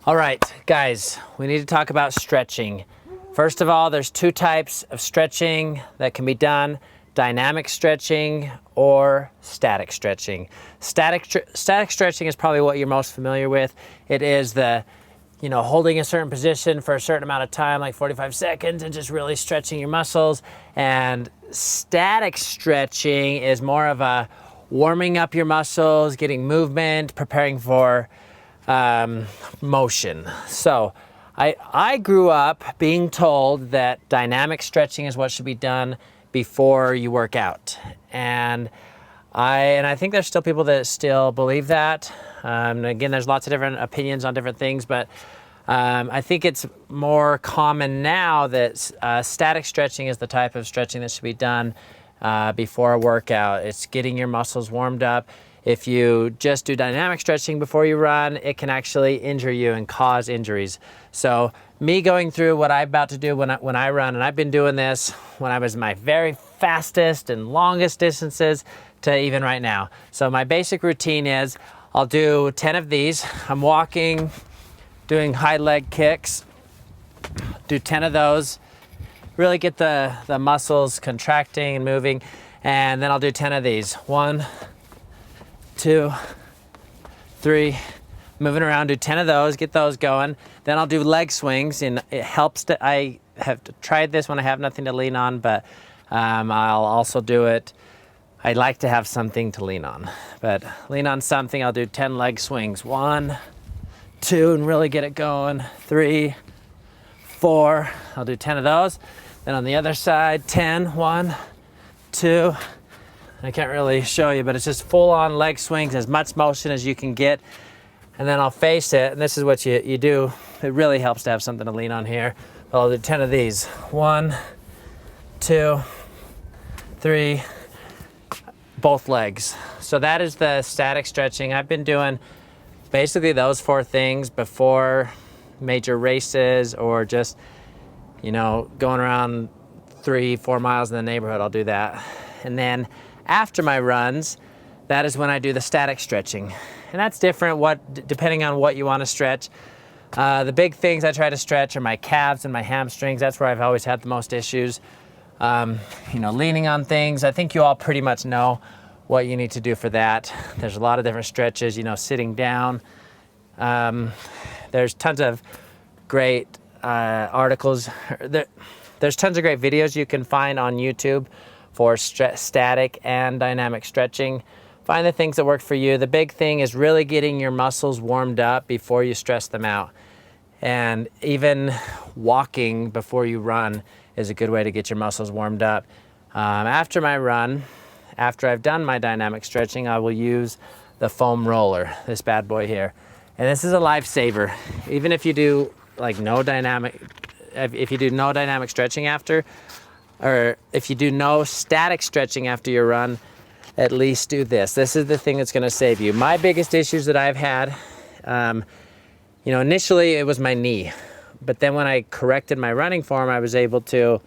All right, guys, we need to talk about stretching. First of all, there's two types of stretching that can be done: dynamic stretching or static stretching. Static stretching is probably what you're most familiar with. It is holding a certain position for a certain amount of time, like 45 seconds, and just really stretching your muscles. And static stretching is more of a warming up your muscles, getting movement, preparing for motion. So I grew up being told that dynamic stretching is what should be done before you work out. And I think there's still people that still believe that. Again, there's lots of different opinions on different things, but I think it's more common now that static stretching is the type of stretching that should be done before a workout. It's getting your muscles warmed up. If you just do dynamic stretching before you run, it can actually injure you and cause injuries. So me going through what I'm about to do when I run, and I've been doing this when I was my very fastest and longest distances to even right now. So my basic routine is I'll do 10 of these. I'm walking, doing high leg kicks, do 10 of those, really get the muscles contracting and moving, and then I'll do 10 of these. 1, 2, 3, moving around, do 10 of those, get those going. Then I'll do leg swings, and it helps that I have tried this when I have nothing to lean on, but I'll also do it. I like to have something to lean on, but lean on something. I'll do 10 leg swings. 1, 2, and really get it going. 3, 4, I'll do 10 of those. Then on the other side, 10, 1, 2, I can't really show you, but it's just full on leg swings, as much motion as you can get. And then I'll face it, and this is what you do. It really helps to have something to lean on here. But I'll do 10 of these. 1, 2, 3, both legs. So that is the static stretching. I've been doing basically those 4 things before major races, or just, going around 3-4 miles in the neighborhood. I'll do that. And then after my runs, that is when I do the static stretching. And that's different depending on what you want to stretch. The big things I try to stretch are my calves and my hamstrings. That's where I've always had the most issues. Leaning on things. I think you all pretty much know what you need to do for that. There's a lot of different stretches, sitting down. There's tons of great articles. There's tons of great videos you can find on YouTube for static and dynamic stretching. Find the things that work for you. The big thing is really getting your muscles warmed up before you stress them out. And even walking before you run is a good way to get your muscles warmed up. After my run, after I've done my dynamic stretching, I will use the foam roller, this bad boy here. And this is a lifesaver. Even if you do no dynamic stretching after, or if you do no static stretching after your run, at least do this. This is the thing that's going to save you. My biggest issues that I've had, initially it was my knee, but then when I corrected my running form, I was able to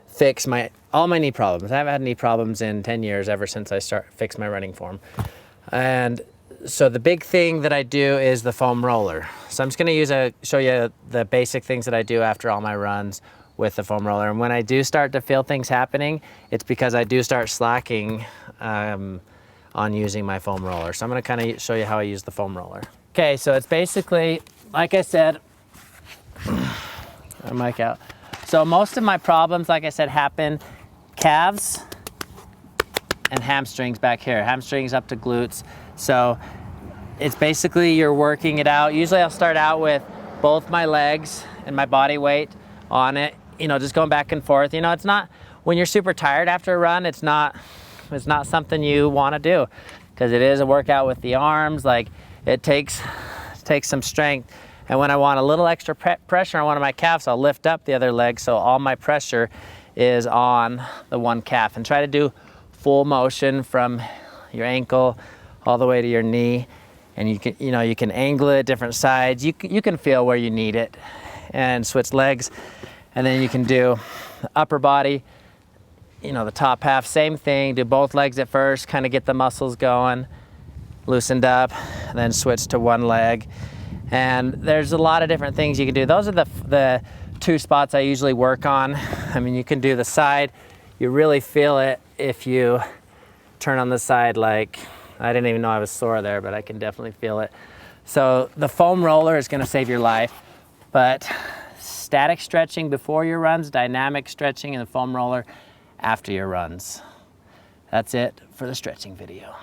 fix all my knee problems. I haven't had knee problems in 10 years ever since I fixed my running form. And so the big thing that I do is the foam roller. So I'm just going to show you the basic things that I do after all my runs with the foam roller. And when I do start to feel things happening, it's because I do start slacking on using my foam roller. So I'm going to kind of show you how I use the foam roller. Okay, so it's basically, like I said, our mic out. So most of my problems, like I said, happen calves and hamstrings back here. Hamstrings up to glutes. So it's basically you're working it out. Usually I'll start out with both my legs and my body weight on it, just going back and forth. It's not, when you're super tired after a run, it's not something you want to do, because it is a workout with the arms. It takes some strength. And when I want a little extra pressure on one of my calves, I'll lift up the other leg, so all my pressure is on the one calf, and try to do full motion from your ankle all the way to your knee. And you can angle it different sides. You can feel where you need it, and switch legs. And then you can do upper body, the top half, same thing. Do both legs at first, kind of get the muscles going. loosened up, then switch to one leg. And there's a lot of different things you can do. Those are the two spots I usually work on. I mean, you can do the side. You really feel it if you turn on the side. Like, I didn't even know I was sore there, but I can definitely feel it. So the foam roller is gonna save your life, but static stretching before your runs, dynamic stretching and the foam roller after your runs. That's it for the stretching video.